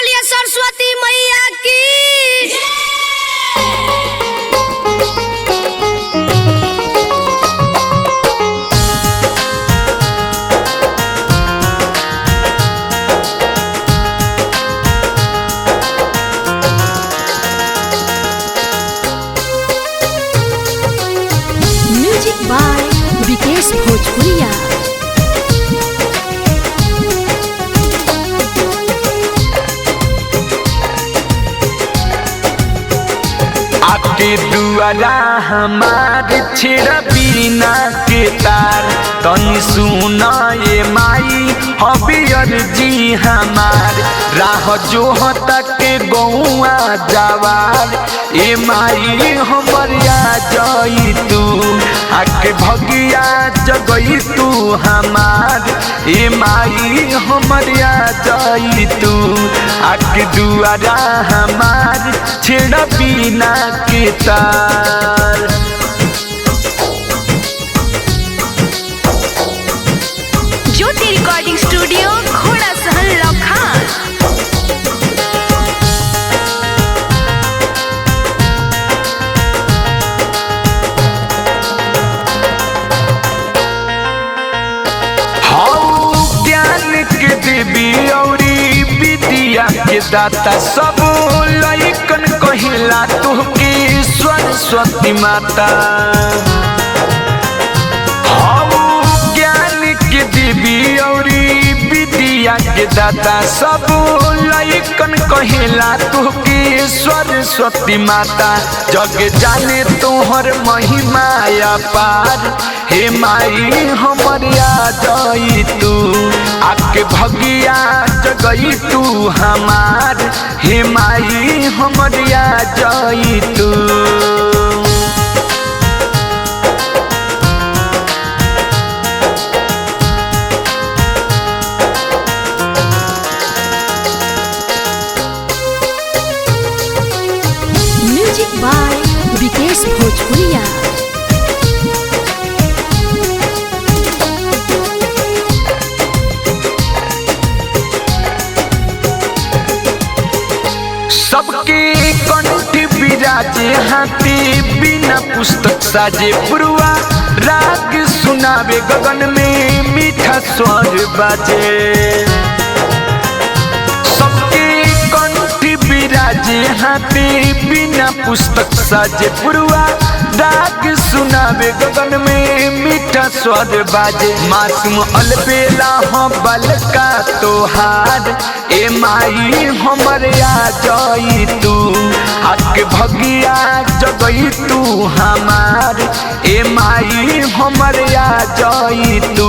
बोलिए सरस्वती मैया की। म्यूजिक बाय विकेश भोजपुरिया। आपके दुआरा हमार छेड़ा बिना के तार तनी सुना ये माई हबियर जी हमार राह जो तक गौआ जवार ए माई हमरिया जई तू आके भगिया जगई तू हमार ए माई हमरिया जई तू आके दुआरा हमार छेड़ा बिना के तार। ज्योति रिकॉर्डिंग स्टूडियो घोड़ा सहन लखान। ज्ञान के देवी औरी विद्या के दाता सब लइकन कहिला तुहके सरस्वती माता। ज्ञान के देवी औरी विद्या के दाता सब लइकन कहिला तुहके सरस्वती माता। जग जाने तोहर महिमा अपार हे माई हमरिया जई तू आके भगिया जगई तू हमार हे माई हमरिया जई तू। म्यूजिक बाय विकेश भोजपुरिया। सबके कंठ विराजे हाथी बिना पुस्तक साजे पुरवा राग सुनावे गगन में मीठा स्वर बाजे। सबके कंठ विराजे हाथी बिना पुस्तक साजे पुरवा राग सुनावे गगन में मीठा स्वर बाजे। मासूम अलबेला हो बलका तोहार ए माई हमरिया जई तू आके भगिया जगई तू हमार ए माई हमरिया जई तू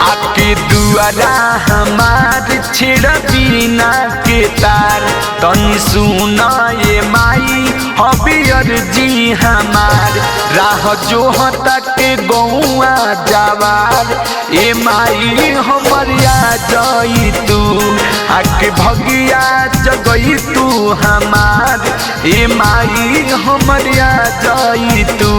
आके दुआरा हमार छेड़ा बिना के तार तनी सुना ये माई हबियर जी हमार राह जो तक गौआ जवार ए माई हमरिया जई तू आके भगिया जगई तू हमार ए माई हमरिया जई तू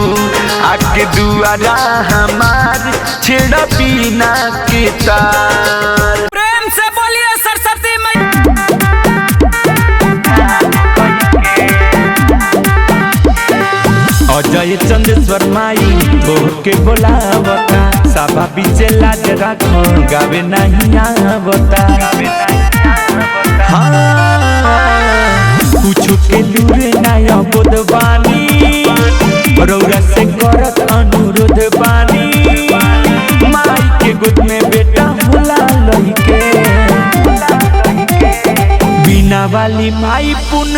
आके दुआरा हमार छेड़ा बिना के तार। प्रेम से बोलिए सरस्वती मैया। अजय चंदेश्वर माई बोल के बोलावता सभा बीचे लाज राखो गावे नहीं आवता। कुछ के लूरे नया बोध बानी रौरा से करत अनुरोध बानी माई के गोद में बेटा होला लइके बिना वाली माई पुन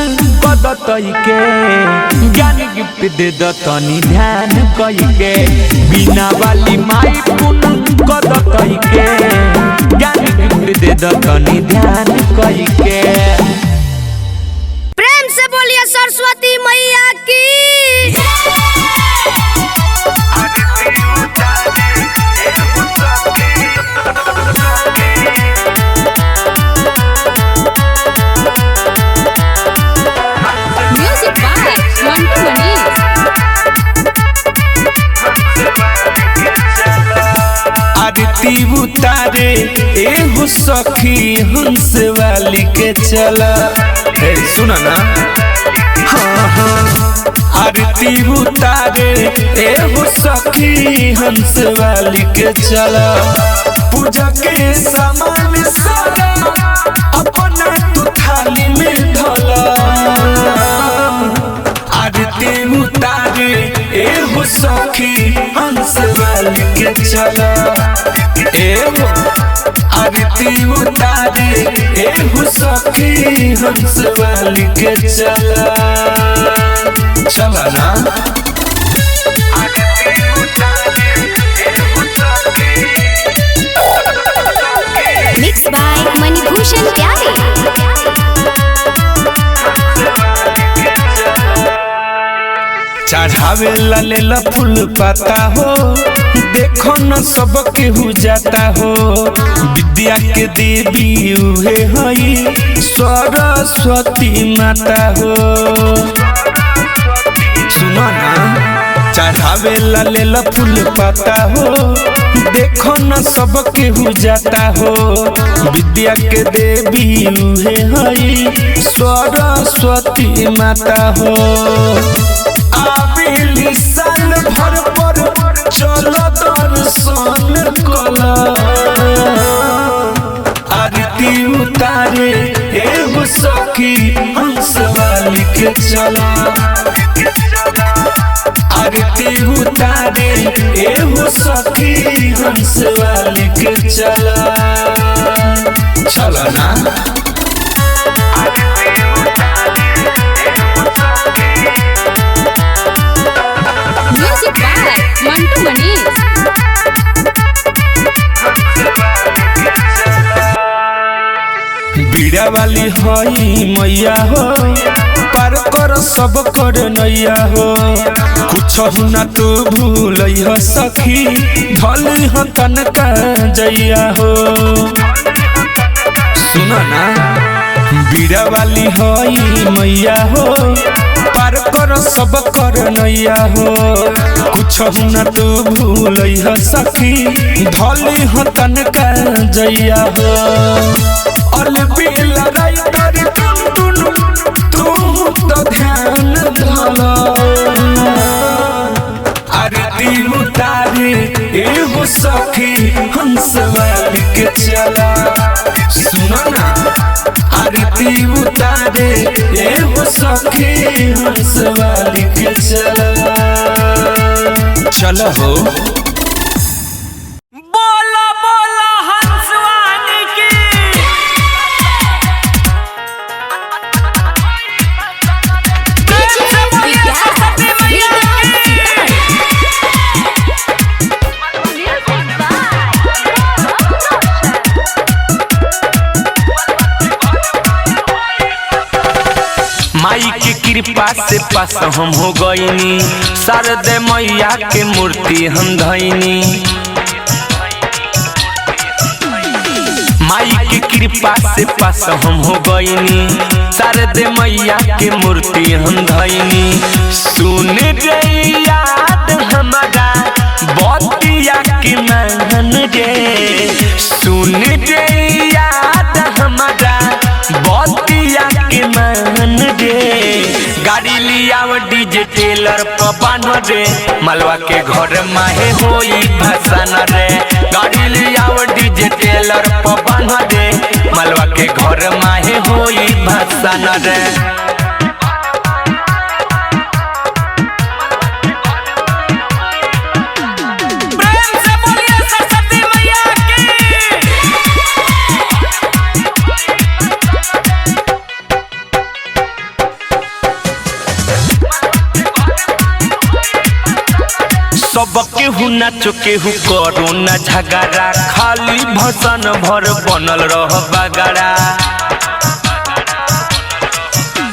बदतई के ज्ञान गिफ्ट दे दतनी ध्यान कई के बिना वाली माई पुन बदतई के ज्ञान गिफ्ट दे दतनी ध्यान कई के। प्रेम से बोलिए सरस्वती मैया की। Music by Mantu Manish. आरती उतारे एहु सखी हंस वाली के चला। हे सुना ना, हाँ हाँ आरती उतारे ए हो सखी हंस वाली के चला। पूजा के सामान सारा अपना तू थाली में धला। आरती उतारे ए हो सखी हंस वाली के चला। ए हो आरती उतारे ए हो सखी हंस वाली के चला। चला ना मिक्स बाय मणिभूषण प्यारे। चढ़ावे ला लेला फूल पाता हो, देखो न सब केहू जाता हो। विद्या के देवी उहे हई सरस्वती माता हो। सुनो ना चढ़ावे ला लेला फूल पाता हो, देखो न सब केहू जाता हो। विद्या के देवी उहे हई सरस्वती माता हो। आबिली साल भर पर चलो दर्शन कला। आरती उतारे एगो सखी हंस वाली के चला। आरती उतारे एगो सखी हंस वाली के चला। चला ना म्यूजिक बाय मंटू मनीष। बीड़ा वाली हई मैया हो, पार कर सब कर नैया हो। कुछ ना तू भूल सखी भली हो तनका जैया हो। सुना ना बीड़ा वाली हई मैया हो, पार कर सब कर नैया हो। कुछ ना तू भूल सखी भली हो तनका जैया हो। अलबेला राइटर तू तो ध्यान धला। आरती उतारे एगो सखी हंस वाली के चला। सुनो ना आरती उतारे एगो सखी हंस वाली के चला। चला हो बोला बोला हंसवानी की। डीजे माई के कृपा से पास हम हो गईनी। शारदे मैया के मूर्ति हम धैनी। माई के कृपा से पास हम हो गईनी। शारदे मैया के मूर्ति हम धैनी। सुन रे याद हमारा बतिया के महन रे। सुन रे याद हमारा बतिया के महन रे। गाड़ी लिया डीजे टेलर पपान रे। मलवा के घर माहे होई भसान रे। गाड़ी लिया डीजे टेलर पपान रे। मलवा के घर माहे होई भसान रे। प्रेम से बोलिए सरस्वती मैया की। सब केहू नाचो केहू करो ना झगड़ा। खाली भसन भर बनल रह बगड़ा।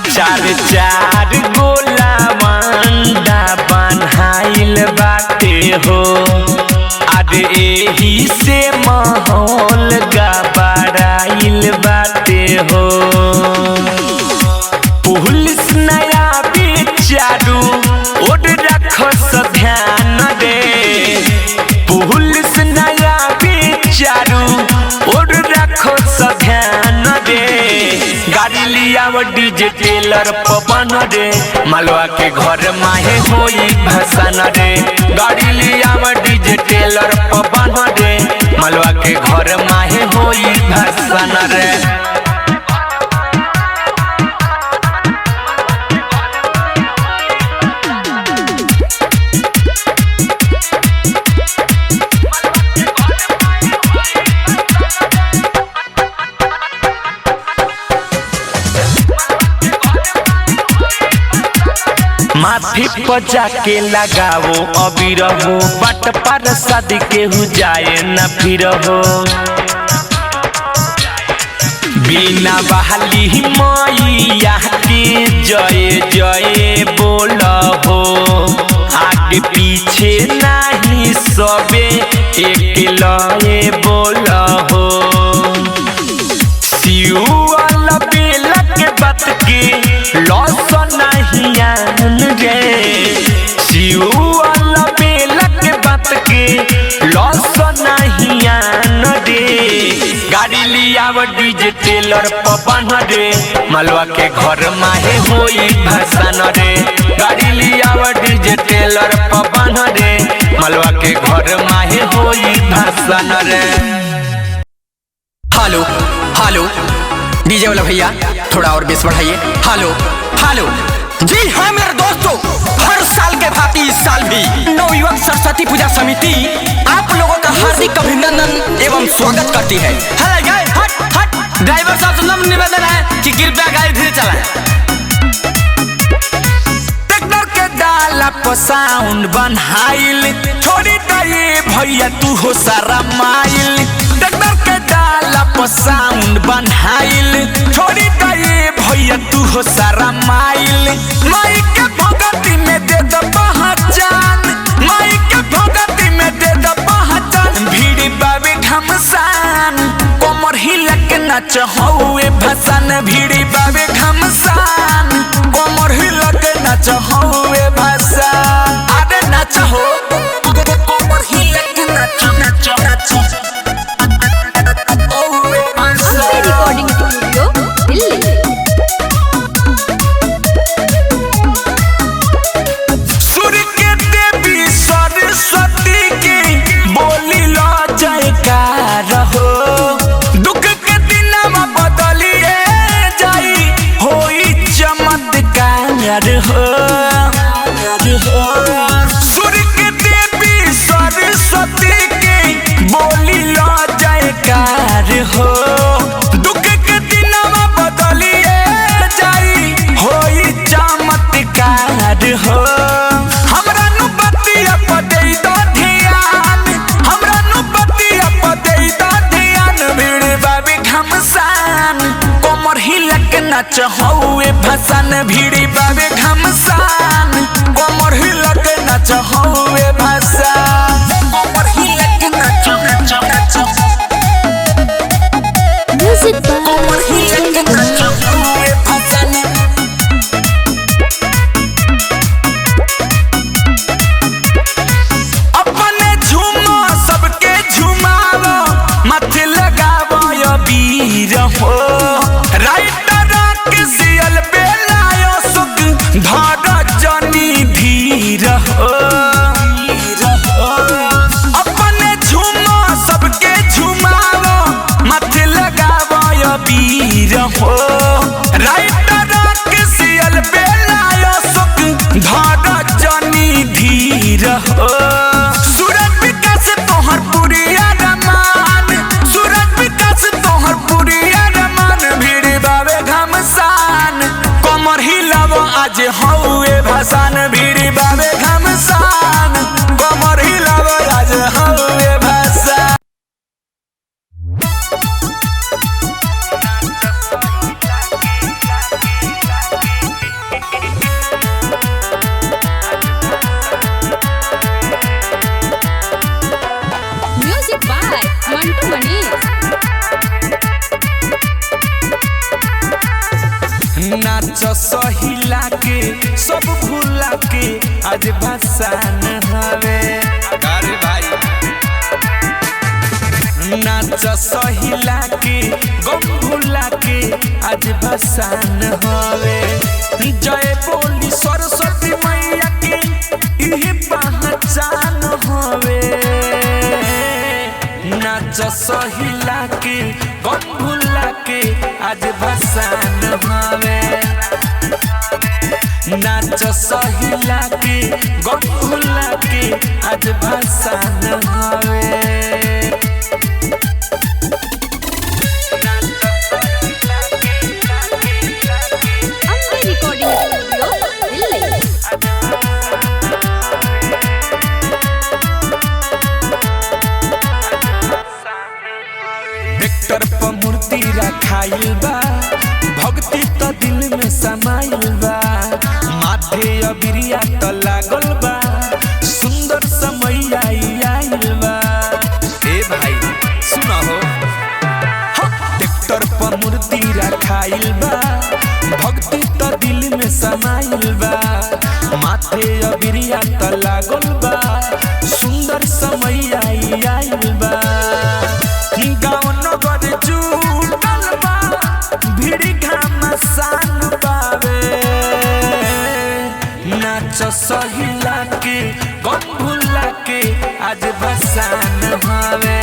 चार चार गोला मंडा बन्हाइल बाटे हो। अरे एही से माहौल गबड़ाइल बाटे हो। पुलिस नया बेचारू ओड रखस ध्यान रे। पुलिस नया बेचारू ओड रख गाड़ी लिया वो डीजे टेलर पवन रे मलवा के घर माहे होई भसान रे गाड़ी लिया वो डीजे टेलर पवन रे मलवा के घर माहे होई भसान रे माथी पर जाके लगाओ अबीर हो बट पर शादी के हो जाए न फिर हो बिना बहाली मैया के जय जय बोल हो आगे पीछे नहीं सबे एक लय बोल हो सियुअल बेला के बात के लॉस नहीं आन रे सियुअल बेला के बात के लॉस नहीं आन रे गाड़ी लिया वो डीजे टेलर पवन रे मलवा के घर माहे होई भसान रे गाड़ी लिया वो डीजे टेलर पवन रे मलवा के घर माहे होई भसान रे। हेलो हेलो डीजे वाला भैया थोड़ा और बेस बढ़ाइए। हेलो हेलो जी हाँ मेरे दोस्तों हर साल के भांति इस साल भी नवयुवक सरस्वती पूजा समिति आप लोगों का हार्दिक अभिनंदन एवं स्वागत करती है। हट हट ड्राइवर साहब से नम्र निवेदन है कि कृपया गाड़ी धीरे चलाएं। ट्रैक्टर के डाला पर साउंड बनहाइल छोड़ी दे भैया तू हो सारा माइल ट्रैक्टर के डाला पर साउंड बनहाइल छोड़ी दे भैया तू हो सारा माइल माई के भगती में दे द पहचान माई के भगती में दे द पहचान भीड़ बाबे घमसान कमर हिला के नाच हौए भसान भीड़ बाबे घमसान कमर हिला के नाच हौए भसान अरे नाच हो कमर हिला के नाच नाच नाच रिकॉर्डिंग स्टूडियो दिल्ली। सूर्य के देवी सरस्वती की बोली लो जयकार हो दुख के दिनमा बदलिए जाई होई चमत्कार हो सूर्य के देवी सरस्वती की बोली लो जयकार हो दुख के दिनमा बदलिए जाई होई चमत्कार हो हमरा नु बतिया पदई द ध्यान हमरा नु बतिया पदई द ध्यान भीड़ बाबे घमसान कमर हिला के नाच हौए भसान भीड़ बाबे घमसान कमर हिला के नाच हौए भसान कमर हिला के नाच नाच नाच Music by कमर हिला के नाच हौए भसान अपने झूमो सबके झुमावो माथे लगावो यो वीर हो राइटर के सियल बेलायो सुख धर जनी धीर हो अपने झूमो सबके झुमावो माथे लगावो यो वीर हो राइटर के सियल बेलायो सुख धर जनी धीर हो सूरज विकास तोहर पुरिया रमान सूरज विकास तोहर पुरिया रमान भीड़ बाबे घमसान कमर हिलावो आज हौए भसान भीड़ बाबे घमसान कमर हिलावो आज हौए भसान म्यूजिक बाय मंटू मनी। नाच सहिला के सब भूला के आज भसान हवे अरे भाई नाच सहिला के गम भूला भूला के आज भसान हवे जय बोली सरस्वती मैया के इही पहचान हवे नाच सहिला के गम भूला के आज भसान हवे नाच सहिला के गम भूला के आज भसान हवे Ambe recording studio Delhi. Tractor पर मूर्ति रखाइल बा भक्ति तो दिल में समाइल बा माथे अबिरिया तो लागल बा सुंदर समय आइल बा ए भाई सुना हो ट्रैक्टर पर मूर्ति रखाइल बा भक्ति तो दिल में समाइल बा माथे अबिरिया तो लागल बा सुंदर समय आइल बा गाँव नगर जुटल बा भीड़ घमासान बावे नाच सहिला के गम भूला के आज भसान हवे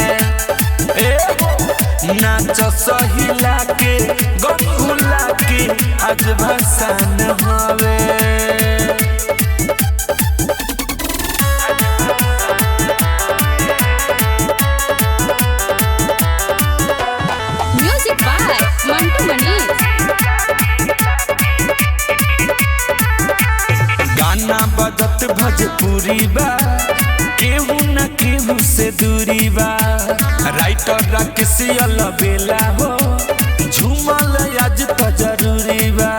नाच सहिला के गम भूला के आज भसान हवे म्यूजिक बाय मंटू मनीष। गाना बजत भोजपुरी बा केहू न केहू से दूरी बा राइटर राकेश अलबेला हो झूमल आज तो जरूरी बा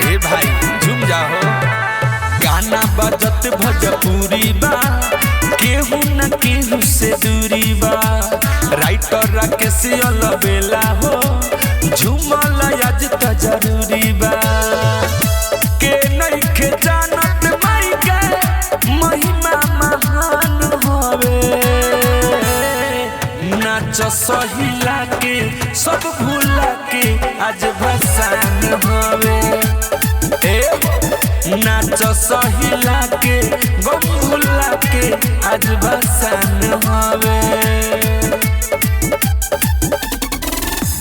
ए भाई झूम जाओ गाना बजत भोजपुरी बा केहू न केहू से दूरी बा राइटर राकेश अलबेला हो झूमल आज तो जरूरी बा के नइखे जानत माई के महिमा महान हवे नाच सहिला के सब भूला के आज भसान हवे नाच सहिला के गम भूला के आज भसान हवे